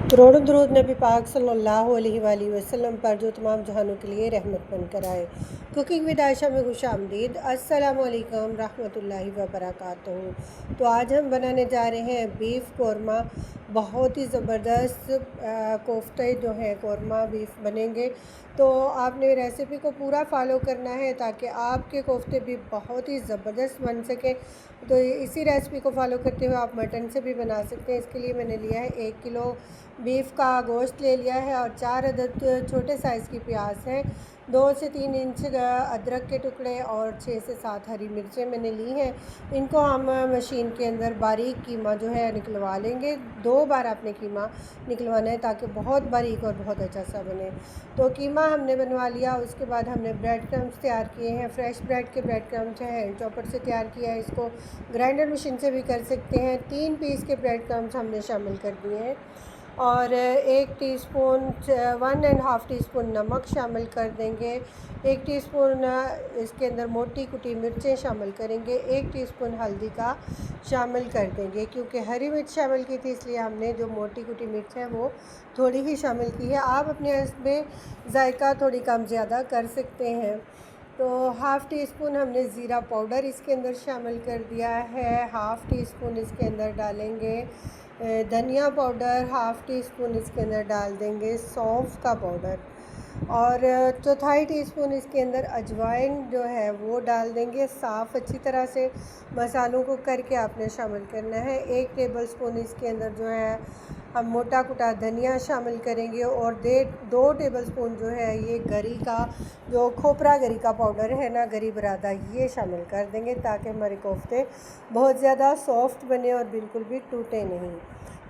करोड़ों दरूद नबी पाक सल्लल्लाहु अलैहि वसल्लम पर जो तमाम जहानों के लिए रहमत बनकर आए। कुकिंग विद आयशा में खुश आमदीद। अस्सलामु अलैकुम रहमतुल्लाहि व बरकातहू। तो आज हम बनाने जा रहे हैं बीफ कौरमा। बहुत ही ज़बरदस्त कोफ्ते जो है कौरमा बीफ बनेंगे। तो आपने रेसिपी को पूरा फॉलो करना है ताकि आपके कोफ्ते भी बहुत ही ज़बरदस्त बन सके। तो इसी रेसिपी को फॉलो करते हुए आप मटन से भी बना सकते हैं। इसके लिए मैंने लिया है 1 किलो बीफ का गोश्त ले लिया है और 4 अदद छोटे साइज़ की प्याज है, 2 से 3 इंच अदरक के टुकड़े और 6 से 7 हरी मिर्चें मैंने ली हैं। इनको हम मशीन के अंदर बारीक कीमा जो है निकलवा लेंगे। 2 बार आपने कीमा निकलवाना है ताकि बहुत बारीक और बहुत अच्छा सा बने। तो कीमा हमने बनवा लिया। उसके बाद हमने ब्रेड क्रम्स तैयार किए हैं। फ्रेश ब्रेड के ब्रेड क्रम्स हैं, हैंड चॉपर से तैयार किया है। इसको ग्राइंडर मशीन से भी कर सकते हैं। 3 पीस के ब्रेड क्रम्स हमने शामिल कर दिए हैं और 1 टीस्पून 1.5 टीस्पून नमक शामिल कर देंगे। 1 टीस्पून इसके अंदर मोटी कुटी मिर्चें शामिल करेंगे। 1 टीस्पून हल्दी का शामिल कर देंगे। क्योंकि हरी मिर्च शामिल की थी इसलिए हमने जो मोटी कुटी मिर्च है वो थोड़ी ही शामिल की है। आप अपने इसमें जायका थोड़ी कम ज़्यादा कर सकते हैं। तो हाफ़ टी स्पून हमने ज़ीरा पाउडर इसके अंदर शामिल कर दिया है। हाफ़ टी स्पून इसके अंदर डालेंगे धनिया पाउडर। हाफ़ टी स्पून इसके अंदर डाल देंगे सौंफ का पाउडर और चौथाई टीस्पून इसके अंदर अजवाइन जो है वो डाल देंगे। साफ़ अच्छी तरह से मसालों को करके आपने शामिल करना है। 1 टेबलस्पून इसके अंदर जो है हम मोटा कुटा धनिया शामिल करेंगे और 2 टेबलस्पून जो है ये गरी का जो खोपरा गरी का पाउडर है ना, गरी बरादा, ये शामिल कर देंगे ताकि हमारे कोफ्ते बहुत ज़्यादा सॉफ्ट बने और बिल्कुल भी टूटे नहीं।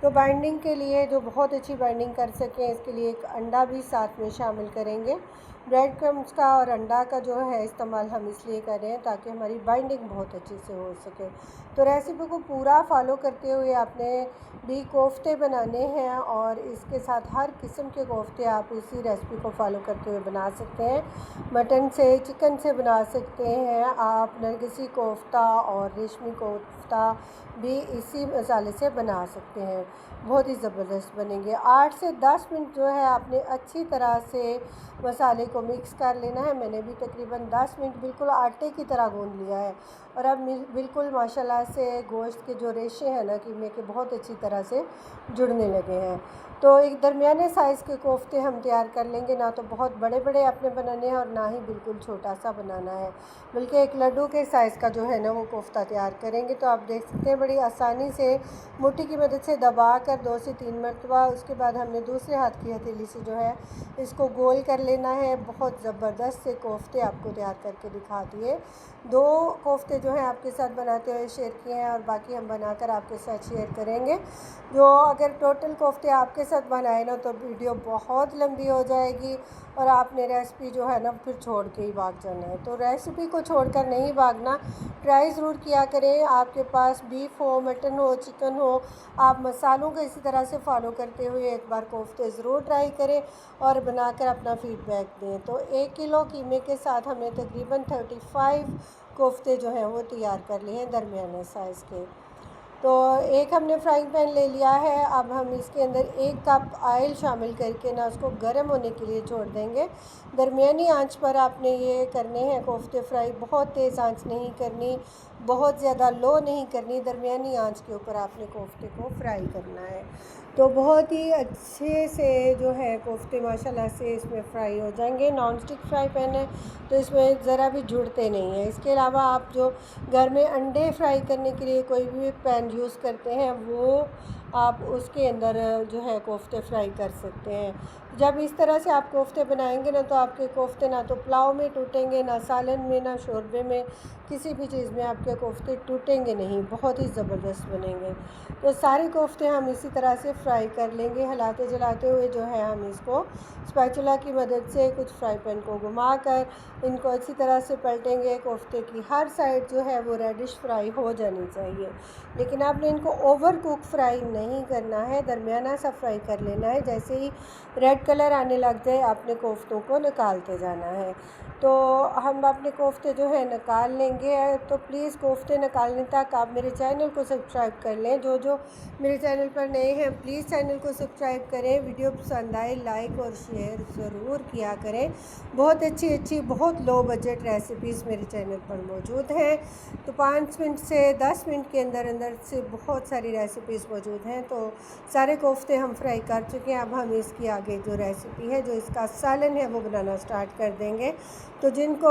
तो बाइंडिंग के लिए जो बहुत अच्छी बाइंडिंग कर सकें इसके लिए एक अंडा भी साथ में शामिल करेंगे। ब्रेड क्रम्स का और अंडा का जो है इस्तेमाल हम इसलिए कर रहे हैं ताकि हमारी बाइंडिंग बहुत अच्छे से हो सके। तो रेसिपी को पूरा फॉलो करते हुए आपने भी कोफ्ते बनाने हैं और इसके साथ हर किस्म के कोफ्ते आप इसी रेसिपी को फॉलो करते हुए बना सकते हैं। मटन से, चिकन से बना सकते हैं आप, नरगिसी कोफ्ता और रेशमी कोफ्ता भी इसी मसाले से बना सकते हैं। बहुत ही ज़बरदस्त बनेंगे। 8 से 10 मिनट जो है आपने अच्छी तरह से मसाले को मिक्स कर लेना है। मैंने भी तकरीबन 10 मिनट बिल्कुल आटे की तरह गूंद लिया है और अब बिल्कुल माशाल्लाह से गोश्त के जो रेशे हैं ना कीमे के बहुत अच्छी तरह से जुड़ने लगे हैं। तो एक दरमियाने साइज़ के कोफ्ते हम तैयार कर लेंगे। ना तो बहुत बड़े बड़े आपने बनाने हैं और ना ही बिल्कुल छोटा सा बनाना है, बल्कि एक लड्डू के साइज़ का जो है ना वो कोफ्ता तैयार करेंगे। तो आप देख सकते हैं बड़ी आसानी से मुट्ठी की मदद से दबा कर 2 से 3 मरतबा उसके बाद हमने दूसरे हाथ की हथेली से जो है इसको गोल कर लेना है। बहुत ज़बरदस्त से कोफ्ते आपको तैयार करके दिखा दिए। 2 कोफ्ते जो हैं आपके साथ बनाते हुए शेयर किए हैं और बाकी हम बनाकर आपके साथ शेयर करेंगे। जो अगर टोटल कोफ्ते आपके साथ बनाए ना तो वीडियो बहुत लंबी हो जाएगी और आपने रेसिपी जो है ना फिर छोड़ के ही भाग जाना है। तो रेसिपी को छोड़कर नहीं भागना, ट्राई ज़रूर किया करें। आपके पास बीफ हो, मटन हो, चिकन हो, आप मसालों को इसी तरह से फॉलो करते हुए एक बार कोफ्ते ज़रूर ट्राई करें और बनाकर अपना फ़ीडबैक दें। तो 1 किलो कीमे के साथ हमने तकरीबन 35 कोफ्ते जो हैं वो तैयार कर लिए हैं दरमियाने साइज़ के। तो एक हमने फ्राइंग पैन ले लिया है। अब हम इसके अंदर 1 कप ऑयल शामिल करके ना उसको गर्म होने के लिए छोड़ देंगे। दरमियानी आंच पर आपने ये करने हैं कोफ्ते फ्राई। बहुत तेज़ आंच नहीं करनी, बहुत ज़्यादा लो नहीं करनी, दरमियानी आंच के ऊपर आपने कोफ्ते को फ्राई करना है। तो बहुत ही अच्छे से जो है कोफ्ते माशाल्लाह से इसमें फ्राई हो जाएंगे। नॉन स्टिक फ्राई पैन है तो इसमें ज़रा भी जुड़ते नहीं हैं। इसके अलावा आप जो घर में अंडे फ्राई करने के लिए कोई भी पैन यूज़ करते हैं वो आप उसके अंदर जो है कोफ्ते फ्राई कर सकते हैं। जब इस तरह से आप कोफ्ते बनाएंगे ना तो आपके कोफ्ते ना तो पुलाव में टूटेंगे, ना सालन में, ना शोरबे में, किसी भी चीज़ में आपके कोफ्ते टूटेंगे नहीं, बहुत ही ज़बरदस्त बनेंगे। तो सारे कोफ्ते हम इसी तरह से फ्राई कर लेंगे। हिलाते जलाते हुए जो है हम इसको स्पैचुला की मदद से कुछ फ्राई पैन को घुमा कर इनको अच्छी तरह से पलटेंगे। कोफ्ते की हर साइड जो है वो रेडिश फ्राई हो जानी चाहिए, लेकिन आपने इनको ओवर कुक फ्राई नहीं करना है, दरमियाना सा फ्राई कर लेना है। जैसे ही रेड कलर आने लग जाए आपने कोफ्तों को निकालते जाना है। तो हम अपने कोफ्ते जो है निकाल लेंगे। तो प्लीज़ कोफ्ते निकालने तक आप मेरे चैनल को सब्सक्राइब कर लें। जो मेरे चैनल पर नए हैं प्लीज़ चैनल को सब्सक्राइब करें। वीडियो पसंद आए लाइक और शेयर ज़रूर किया करें। बहुत अच्छी बहुत लो बजट रेसिपीज़ मेरे चैनल पर मौजूद हैं। तो 5 मिनट से 10 मिनट के अंदर से बहुत सारी रेसिपीज़ मौजूद हैं। तो सारे कोफ्ते हम फ्राई कर चुके हैं। अब हम इसकी आगे जो रेसिपी है, जो इसका सालन है, वो बनाना स्टार्ट कर देंगे। तो जिनको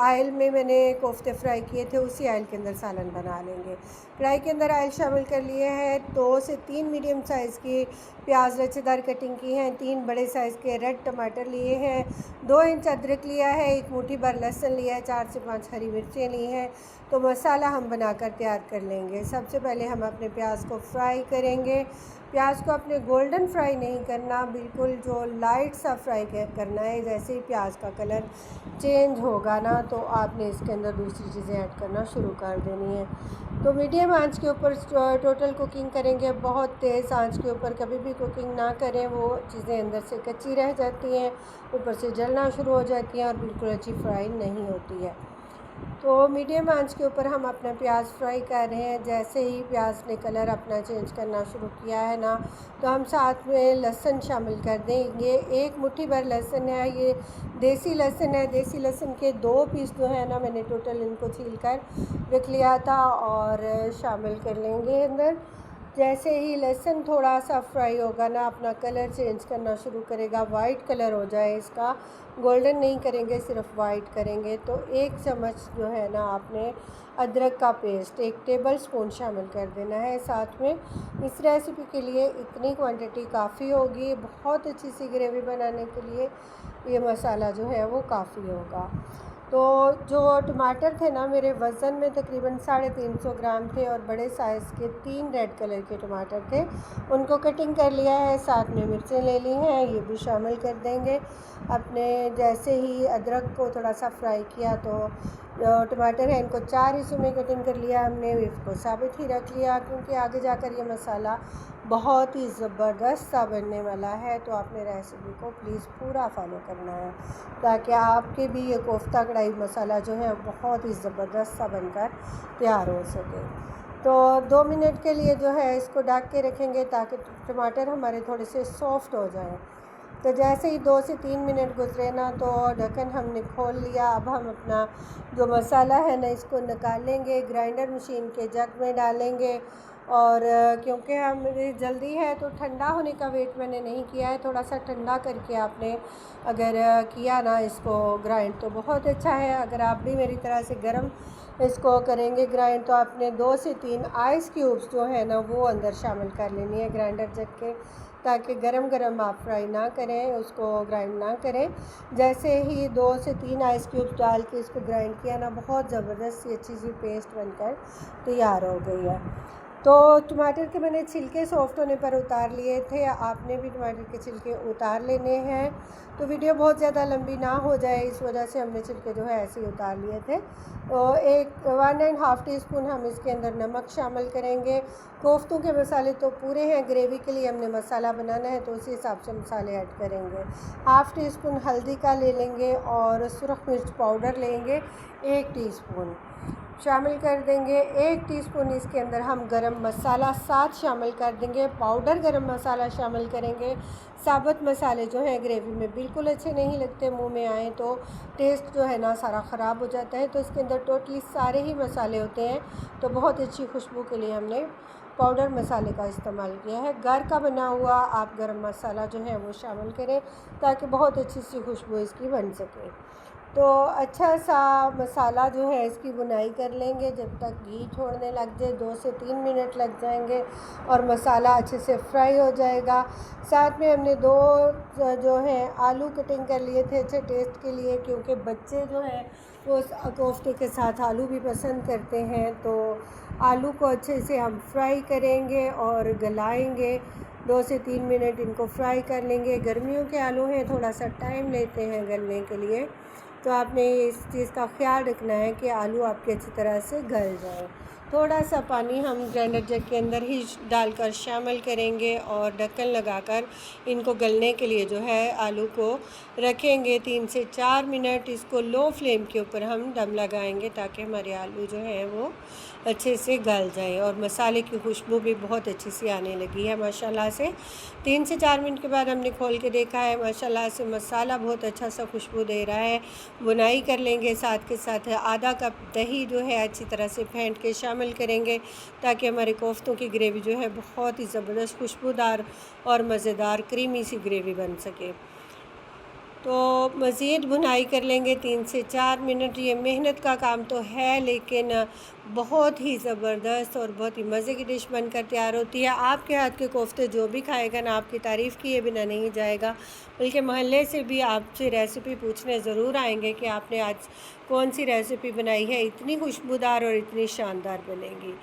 ऑयल में मैंने कोफ्ते फ्राई किए थे उसी ऑयल के अंदर सालन बना लेंगे। कढ़ाई के अंदर ऑयल शामिल कर लिए हैं। 2 से 3 मीडियम साइज़ की प्याज लच्छेदार कटिंग की हैं। 3 बड़े साइज़ के रेड टमाटर लिए हैं। 2 इंच अदरक लिया है। 1 मुट्ठी भर लहसुन लिया है। 4 से 5 हरी मिर्चें ली हैं। तो मसाला हम बनाकर तैयार कर लेंगे। सबसे पहले हम अपने प्याज को फ्राई करेंगे। प्याज को अपने गोल्डन फ्राई नहीं करना, बिल्कुल जो लाइट सा फ्राई करना है। जैसे ही प्याज का कलर चेंज होगा ना, तो आपने इसके अंदर दूसरी चीज़ें ऐड करना शुरू कर देनी है। तो मीडियम आंच के ऊपर टोटल कुकिंग करेंगे। बहुत तेज़ आंच के ऊपर कभी भी कुकिंग ना करें, वो चीज़ें अंदर से कच्ची रह जाती हैं, ऊपर से जलना शुरू हो जाती हैं और बिल्कुल अच्छी फ्राई नहीं होती है। तो मीडियम आंच के ऊपर हम अपना प्याज फ्राई कर रहे हैं। जैसे ही प्याज ने कलर अपना चेंज करना शुरू किया है ना, तो हम साथ में लहसुन शामिल कर देंगे। 1 मुट्ठी भर लहसुन है, ये देसी लहसुन है। देसी लहसुन के 2 पीस जो है ना, मैंने टोटल इनको छील कर रख लिया था और शामिल कर लेंगे अंदर। जैसे ही लहसुन थोड़ा सा फ्राई होगा ना, अपना कलर चेंज करना शुरू करेगा, वाइट कलर हो जाए इसका, गोल्डन नहीं करेंगे, सिर्फ वाइट करेंगे। तो 1 चम्मच जो है ना, आपने अदरक का पेस्ट 1 टेबल स्पून शामिल कर देना है साथ में। इस रेसिपी के लिए इतनी क्वांटिटी काफ़ी होगी। बहुत अच्छी सी ग्रेवी बनाने के लिए ये मसाला जो है वो काफ़ी होगा। तो जो टमाटर थे ना, मेरे वज़न में तकरीबन 350 ग्राम थे और बड़े साइज़ के 3 रेड कलर के टमाटर थे, उनको कटिंग कर लिया है। साथ में मिर्चें ले ली हैं, ये भी शामिल कर देंगे। अपने जैसे ही अदरक को थोड़ा सा फ्राई किया, तो जो टमाटर है इनको 4 हिस्सों में कटिंग कर लिया हमने। इसको साबित ही रख लिया क्योंकि आगे जाकर ये मसाला बहुत ही ज़बरदस्त सा बनने वाला है। तो आपने रेसिपी को प्लीज़ पूरा फॉलो करना है ताकि आपके भी ये कोफ्ता कढ़ाई मसाला जो है बहुत ही ज़बरदस्त सा बनकर तैयार हो सके। तो 2 मिनट के लिए जो है इसको ढक के रखेंगे ताकि टमाटर हमारे थोड़े से सॉफ्ट हो जाएं। तो जैसे ही 2 से 3 मिनट गुजरे ना, तो ढक्कन हमने खोल लिया। अब हम अपना जो मसाला है ना, इसको निकालेंगे, ग्राइंडर मशीन के जग में डालेंगे। और क्योंकि हमें जल्दी है तो ठंडा होने का वेट मैंने नहीं किया है। थोड़ा सा ठंडा करके आपने अगर किया ना इसको ग्राइंड, तो बहुत अच्छा है। अगर आप भी मेरी तरह से गर्म इसको करेंगे ग्राइंड, तो आपने 2 से 3 आइस क्यूब्स जो है ना, वो अंदर शामिल कर लेनी है ग्राइंडर जग के, ताकि गरम गरम आप फ्राई ना करें, उसको ग्राइंड ना करें। जैसे ही 2 से 3 आइस क्यूब्स डाल के इसको ग्राइंड किया ना, बहुत ज़बरदस्त सी अच्छी सी पेस्ट बनकर तैयार हो गई है। तो टमाटर के मैंने छिलके सॉफ्ट होने पर उतार लिए थे, आपने भी टमाटर के छिलके उतार लेने हैं। तो वीडियो बहुत ज़्यादा लंबी ना हो जाए, इस वजह से हमने छिलके जो है ऐसे ही उतार लिए थे। तो 1.5 टीस्पून हम इसके अंदर नमक शामिल करेंगे। कोफ्तों के मसाले तो पूरे हैं, ग्रेवी के लिए हमने मसाला बनाना है तो उसी हिसाब से मसाले ऐड करेंगे। 1/2 टीस्पून हल्दी का ले लेंगे और सुरख मिर्च पाउडर लेंगे 1 टीस्पून शामिल कर देंगे। 1 टीस्पून इसके अंदर हम गरम मसाला साथ शामिल कर देंगे, पाउडर गरम मसाला शामिल करेंगे। साबुत मसाले जो हैं ग्रेवी में बिल्कुल अच्छे नहीं लगते, मुंह में आए तो टेस्ट जो है ना सारा ख़राब हो जाता है। तो इसके अंदर टोटली सारे ही मसाले होते हैं। तो बहुत अच्छी खुशबू के लिए हमने पाउडर मसाले का इस्तेमाल किया है। घर का बना हुआ आप गरम मसाला जो है वो शामिल करें ताकि बहुत अच्छी सी खुशबू इसकी बन सके। तो अच्छा सा मसाला जो है इसकी बुनाई कर लेंगे जब तक घी छोड़ने लग जाए। 2 से 3 मिनट लग जाएंगे और मसाला अच्छे से फ्राई हो जाएगा। साथ में हमने 2 जो है आलू कटिंग कर लिए थे अच्छे टेस्ट के लिए, क्योंकि बच्चे जो हैं वो कोफ्ते के साथ आलू भी पसंद करते हैं। तो आलू को अच्छे से हम फ्राई करेंगे और गलाएंगे। 2 से 3 मिनट इनको फ्राई कर लेंगे। गर्मियों के आलू हैं, थोड़ा सा टाइम लेते हैं गलने के लिए, तो आपने इस चीज़ का ख्याल रखना है कि आलू आपके अच्छी तरह से गल जाए। थोड़ा सा पानी हम ग्राइंडर जग के अंदर ही डालकर शामिल करेंगे और ढक्कन लगाकर इनको गलने के लिए जो है आलू को रखेंगे। 3 से 4 मिनट इसको लो फ्लेम के ऊपर हम दम लगाएंगे ताकि हमारे आलू जो है वो अच्छे से गल जाए और मसाले की खुशबू भी बहुत अच्छी सी आने लगी है माशाल्लाह से। 3 से 4 मिनट के बाद हमने खोल के देखा है, माशाल्लाह से मसाला बहुत अच्छा सा खुशबू दे रहा है। बुनाई कर लेंगे, साथ के साथ आधा कप दही जो है अच्छी तरह से फेंट के शामिल करेंगे ताकि हमारे कोफ्तों की ग्रेवी जो है बहुत ही ज़बरदस्त खुशबूदार और मज़ेदार क्रीमी सी ग्रेवी बन सके। तो मज़ीद भुनाई कर लेंगे 3 से 4 मिनट। ये मेहनत का काम तो है लेकिन बहुत ही ज़बरदस्त और बहुत ही मज़े की डिश बनकर तैयार होती है। आपके हाथ के कोफ्ते जो भी खाएगा ना, आपकी तारीफ़ किए बिना नहीं जाएगा, बल्कि मोहल्ले से भी आपसे रेसिपी पूछने ज़रूर आएंगे कि आपने आज कौन सी रेसिपी बनाई है, इतनी खुशबूदार और इतनी शानदार बनेगी।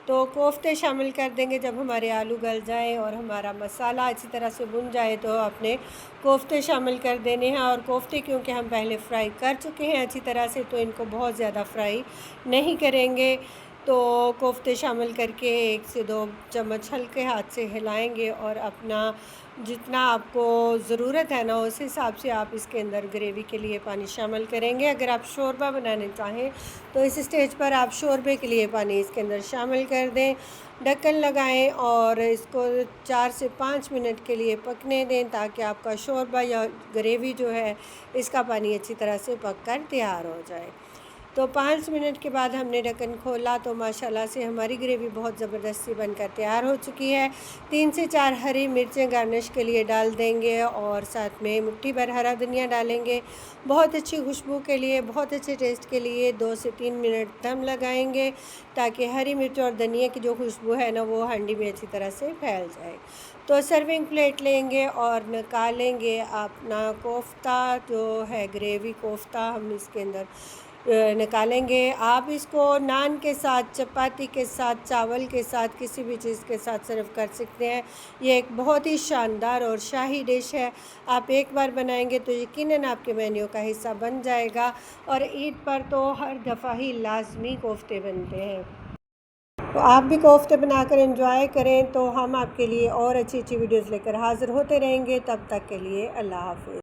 तो कोफ्ते शामिल कर देंगे जब हमारे आलू गल जाएं और हमारा मसाला अच्छी तरह से भुन जाए तो आपने कोफ्ते शामिल कर देने हैं। और कोफ्ते क्योंकि हम पहले फ्राई कर चुके हैं अच्छी तरह से, तो इनको बहुत ज़्यादा फ्राई नहीं करेंगे। तो कोफ्ते शामिल करके 1 से 2 चम्मच हल्के हाथ से हिलाएंगे और अपना जितना आपको ज़रूरत है ना उस हिसाब से आप इसके अंदर ग्रेवी के लिए पानी शामिल करेंगे। अगर आप शोरबा बनाने चाहें तो इस स्टेज पर आप शोरबे के लिए पानी इसके अंदर शामिल कर दें। ढक्कन लगाएं और इसको 4 से 5 मिनट के लिए पकने दें ताकि आपका शोरबा या ग्रेवी जो है इसका पानी अच्छी तरह से पक कर तैयार हो जाए। तो 5 मिनट के बाद हमने ढक्कन खोला तो माशाल्लाह से हमारी ग्रेवी बहुत ज़बरदस्ती बनकर तैयार हो चुकी है। 3 से 4 हरी मिर्चें गार्निश के लिए डाल देंगे और साथ में मुट्ठी भर हरा धनिया डालेंगे। बहुत अच्छी खुशबू के लिए, बहुत अच्छे टेस्ट के लिए 2 से 3 मिनट दम लगाएंगे ताकि हरी मिर्च और धनिया की जो खुशबू है ना वो हांडी में अच्छी तरह से फैल जाए। तो सर्विंग प्लेट लेंगे और निकालेंगे अपना कोफ्ता जो है, ग्रेवी कोफ्ता हम इसके अंदर निकालेंगे। आप इसको नान के साथ, चपाती के साथ, चावल के साथ, किसी भी चीज़ के साथ सर्व कर सकते हैं। ये एक बहुत ही शानदार और शाही डिश है। आप एक बार बनाएंगे तो यकीनन आपके मेन्यू का हिस्सा बन जाएगा। और ईद पर तो हर दफ़ा ही लाजमी कोफ्ते बनते हैं। तो आप भी कोफ्ते बनाकर एंजॉय करें। तो हम आपके लिए और अच्छी अच्छी वीडियोज़ लेकर हाज़िर होते रहेंगे। तब तक के लिए अल्लाह हाफ़िज़।